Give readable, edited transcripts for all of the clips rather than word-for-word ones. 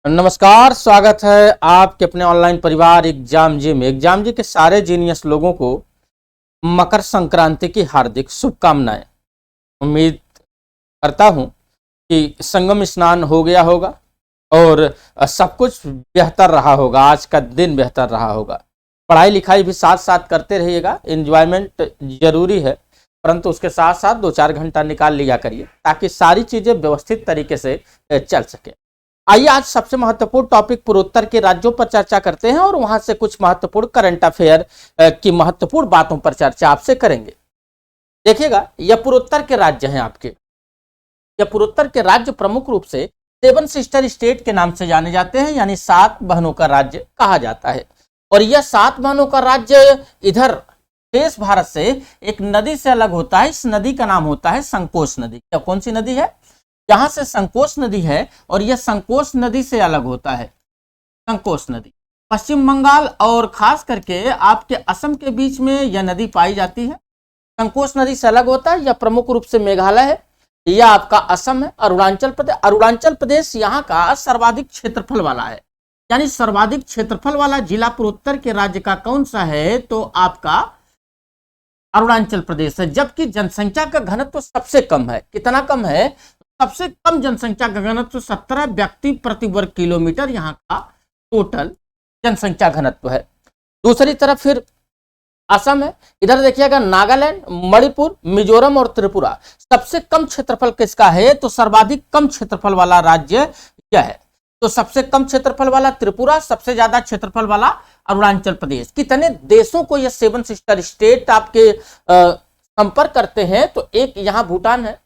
नमस्कार, स्वागत है आपके अपने ऑनलाइन परिवार एग्जाम जी में। एग्जाम जी के सारे जीनियस लोगों को मकर संक्रांति की हार्दिक शुभकामनाएं। उम्मीद करता हूं कि संगम स्नान हो गया होगा और सब कुछ बेहतर रहा होगा, आज का दिन बेहतर रहा होगा। पढ़ाई लिखाई भी साथ साथ करते रहिएगा, एंजॉयमेंट जरूरी है, परंतु उसके साथ साथ 2-4 घंटा निकाल लिया करिए ताकि सारी चीजें व्यवस्थित तरीके से चल सके। आइए आज सबसे महत्वपूर्ण टॉपिक पूर्वोत्तर के राज्यों पर चर्चा करते हैं और वहां से कुछ महत्वपूर्ण करंट अफेयर की महत्वपूर्ण बातों पर चर्चा आपसे करेंगे। देखिएगा, यह पूर्वोत्तर के राज्य हैं आपके। यह पूर्वोत्तर के राज्य प्रमुख रूप से 7 सिस्टर स्टेट के नाम से जाने जाते हैं, यानी 7 बहनों का राज्य कहा जाता है। और यह 7 बहनों का राज्य इधर शेष भारत से एक नदी से अलग होता है। इस नदी का नाम होता है संकोच नदी। क्या कौन सी नदी है? यहां से संकोच नदी है और यह संकोच नदी से अलग होता है। संकोच नदी पश्चिम बंगाल और खास करके आपके असम के बीच में यह नदी पाई जाती है। संकोच नदी से अलग होता है। यह प्रमुख रूप से मेघालय है, यह आपका असम है, अरुणाचल प्रदेश यहाँ का सर्वाधिक क्षेत्रफल वाला है। यानी सर्वाधिक क्षेत्रफल वाला जिला पूर्वोत्तर के राज्य का कौन सा है? तो आपका अरुणाचल प्रदेश है। जबकि जनसंख्या का घनत्व सबसे कम है। कितना कम है? सबसे कम जनसंख्या का घनत्व 17 व्यक्ति प्रति वर्ग किलोमीटर यहाँ का टोटल जनसंख्या घनत्व है। दूसरी तरफ फिर असम है। इधर देखिएगा नागालैंड, मणिपुर, मिजोरम और त्रिपुरा। सबसे कम क्षेत्रफल किसका है? तो सर्वाधिक कम क्षेत्रफल वाला राज्य क्या है? तो सबसे कम क्षेत्रफल वाला त्रिपुरा, सबसे ज्यादा क्षेत्रफल वाला अरुणाचल प्रदेश। कितने देशों को यह 7 सिस्टर स्टेट आपके संपर्क करते हैं? तो एक यहाँ भूटान है,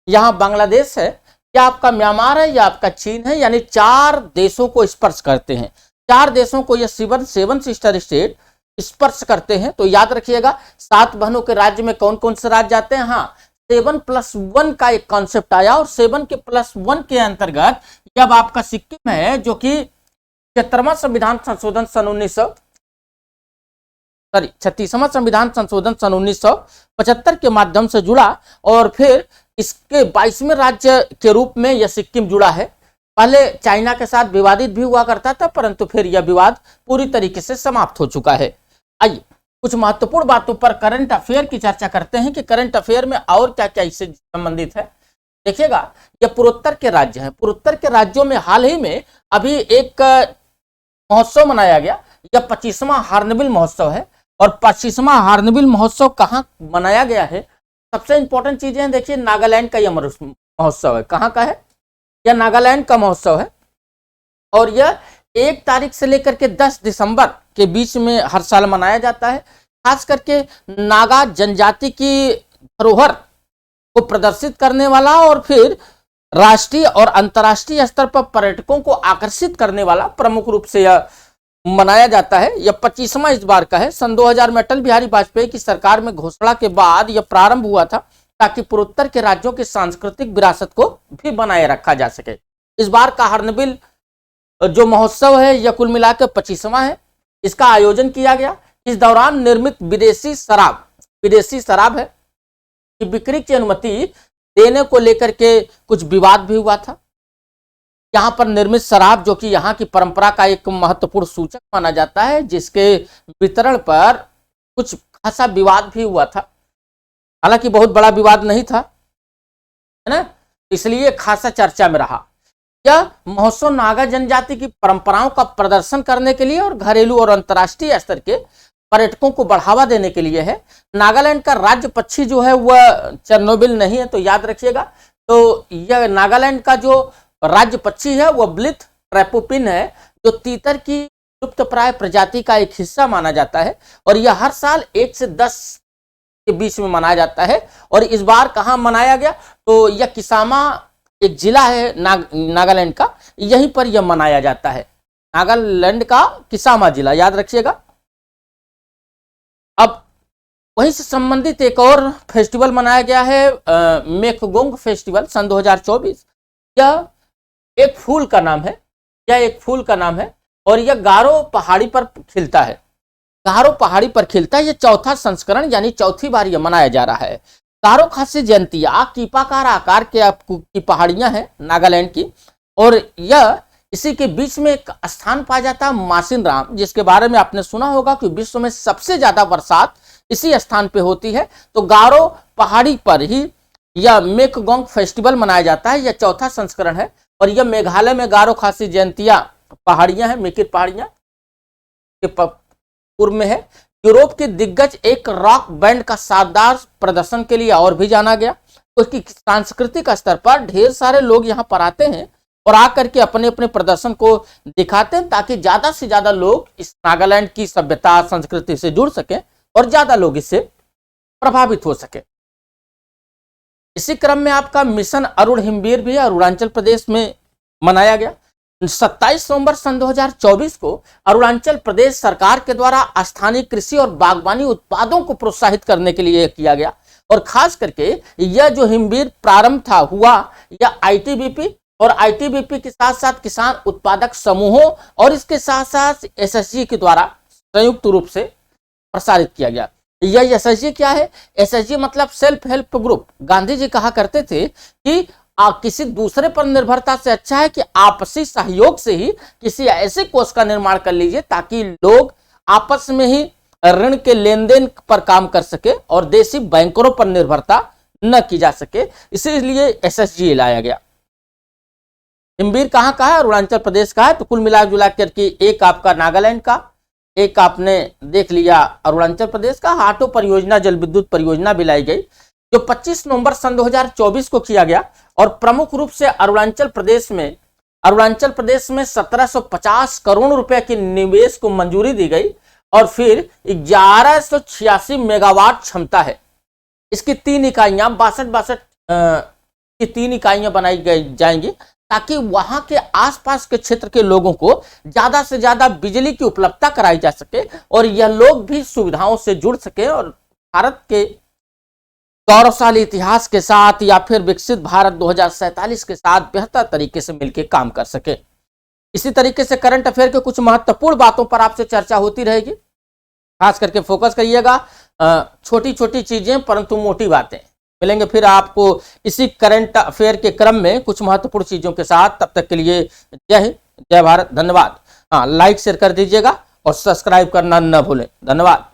यहाँ बांग्लादेश है, या आपका म्यांमार है, या आपका चीन है। यानी 4 देशों को स्पर्श करते हैं। 4 देशों को यह 7 सिस्टर स्टेट स्पर्श करते हैं। तो याद रखिएगा 7 बहनों के राज्य में कौन कौन से राज्य आते हैं। हाँ, 7+1 का एक कॉन्सेप्ट आया और 7+1 के अंतर्गत जब आपका सिक्किम है, जो कि 36वां संविधान संशोधन सन 36वां संविधान संशोधन सन 1975 के माध्यम से जुड़ा और फिर इसके 22वें राज्य के रूप में यह सिक्किम जुड़ा है। पहले चाइना के साथ विवादित भी हुआ करता था, परंतु फिर यह विवाद पूरी तरीके से समाप्त हो चुका है। आइए कुछ महत्वपूर्ण बातों पर करंट अफेयर की चर्चा करते हैं कि करंट अफेयर में और क्या क्या इससे संबंधित है। देखिएगा, यह पूर्वोत्तर के राज्य हैं। पूर्वोत्तर के राज्यों में हाल ही में अभी एक महोत्सव मनाया गया। यह 25वां हार्नबिल महोत्सव है। और 25वां हार्नबिल महोत्सव कहाँ मनाया गया है? सबसे इंपॉर्टेंट चीजें देखिए, नागालैंड का यह महोत्सव है। कहाँ का है? यह नागालैंड का महोत्सव है और यह 1 तारीख से लेकर के 10 दिसंबर के बीच में हर साल मनाया जाता है। खास करके नागा जनजाति की धरोहर को प्रदर्शित करने वाला और फिर राष्ट्रीय और अंतर्राष्ट्रीय स्तर पर पर्यटकों को आकर्षित करने वाला प्रमुख रूप से यह मनाया जाता है। यह 25वां इस बार का है। सन 2000 में अटल बिहारी वाजपेयी की सरकार में घोषणा के बाद यह प्रारंभ हुआ था ताकि पूर्वोत्तर के राज्यों की सांस्कृतिक विरासत को भी बनाए रखा जा सके। इस बार का हार्नबिल जो महोत्सव है यह कुल मिलाकर 25वां है। इसका आयोजन किया गया। इस दौरान निर्मित विदेशी शराब है कि बिक्री की अनुमति देने को लेकर के कुछ विवाद भी हुआ था। यहाँ पर निर्मित शराब, जो कि यहाँ की परंपरा का एक महत्वपूर्ण सूचक माना जाता है, जिसके वितरण पर कुछ खासा विवाद भी हुआ था। हालांकि बहुत बड़ा विवाद नहीं था, है ना, इसलिए खासा चर्चा में रहा। यह महोत्सव नागा जनजाति की परंपराओं का प्रदर्शन करने के लिए और घरेलू और अंतर्राष्ट्रीय स्तर के पर्यटकों को बढ़ावा देने के लिए है। नागालैंड का राज्य पक्षी जो है वह चेरनोबिल नहीं है, तो याद रखिएगा। तो यह नागालैंड का जो राज्य पक्षी है वह ब्लिथ ट्रैपोपिन है, जो तीतर की लुप्तप्राय प्रजाति का एक हिस्सा माना जाता है और यह हर साल 1 से 10 के बीच में मनाया जाता है। और इस बार कहाँ मनाया गया? तो यह किसामा एक जिला है नागालैंड का, यहीं पर यह मनाया जाता है। नागालैंड का किसामा जिला, याद रखिएगा। अब वहीं से संबंधित एक और फेस्टिवल मनाया गया है, मेकगोंग फेस्टिवल सन 2024। यह एक फूल का नाम है और यह गारो पहाड़ी पर खिलता है। यह चौथा संस्करण यानी चौथी बार यह मनाया जा रहा है। गारो खासी जयंतिया कीपाकार आकार के की पहाड़ियां हैं नागालैंड की और यह इसी के बीच में एक स्थान पाया जाता है मासिनराम, जिसके बारे में आपने सुना होगा कि विश्व में सबसे ज्यादा बरसात इसी स्थान पे होती है। तो गारो पहाड़ी पर ही यह मेकगोंग फेस्टिवल मनाया जाता है। यह चौथा संस्करण है और यह मेघालय में गारो खासी जयंतिया पहाड़ियां हैं, मेकिर पहाड़ियां के पूर्व में है। यूरोप के दिग्गज एक रॉक बैंड का शानदार प्रदर्शन के लिए और भी जाना गया। उसकी सांस्कृतिक स्तर पर ढेर सारे लोग यहाँ पर आते हैं और आकर के अपने अपने प्रदर्शन को दिखाते हैं, ताकि ज्यादा से ज्यादा लोग इस नागालैंड की सभ्यता संस्कृति से जुड़ सके और ज्यादा लोग इससे प्रभावित हो सके। इसी क्रम में आपका मिशन अरुण हिमवीर भी अरुणाचल प्रदेश में मनाया गया। 27 नवंबर सन 2024 को अरुणाचल प्रदेश सरकार के द्वारा स्थानीय कृषि और बागवानी उत्पादों को प्रोत्साहित करने के लिए किया गया। और खास करके यह जो हिमवीर प्रारंभ था हुआ, यह आईटीबीपी और आईटीबीपी के साथ साथ किसान उत्पादक समूहों और इसके साथ साथ एसएसजी के द्वारा संयुक्त रूप से प्रसारित किया गया। यह एसएसजी क्या है? एसएसजी मतलब self help group. Gandhi ji कहा करते थे कि किसी दूसरे पर निर्भरता से अच्छा है कि आपसी सहयोग से ही किसी ऐसे कोष का निर्माण कर लीजिए ताकि लोग आपस में ही ऋण के लेन देन पर काम कर सके और देशी बैंकरों पर निर्भरता न की जा सके। इसीलिए एसएसजी लाया गया। हिमवीर कहाँ का है? अरुणाचल प्रदेश का है। तो कुल मिला जुला करके एक आपका नागालैंड का, एक आपने देख लिया अरुणाचल प्रदेश का। हाटो परियोजना जल विद्युत परियोजना भी लाई गई जो 25 नवंबर सन 2024 को किया गया और प्रमुख रूप से अरुणाचल प्रदेश में 1750 करोड़ रुपए के निवेश को मंजूरी दी गई और फिर 1186 मेगावाट क्षमता है। इसकी 3 इकाइयां 62 की 3 इकाइयां बनाई जाएंगी ताकि वहां के आसपास के क्षेत्र के लोगों को ज्यादा से ज्यादा बिजली की उपलब्धता कराई जा सके और यह लोग भी सुविधाओं से जुड़ सके और भारत के गौरवशाली इतिहास के साथ या फिर विकसित भारत 2047 के साथ बेहतर तरीके से मिलकर काम कर सके। इसी तरीके से करंट अफेयर के कुछ महत्वपूर्ण बातों पर आपसे चर्चा होती रहेगी। खास करके फोकस करिएगा, छोटी छोटी चीजें परंतु मोटी बातें। मिलेंगे फिर आपको इसी करंट अफेयर के क्रम में कुछ महत्वपूर्ण चीजों के साथ। तब तक के लिए जय हिंद, जय भारत, धन्यवाद। हाँ, लाइक शेयर कर दीजिएगा और सब्सक्राइब करना न भूलें। धन्यवाद।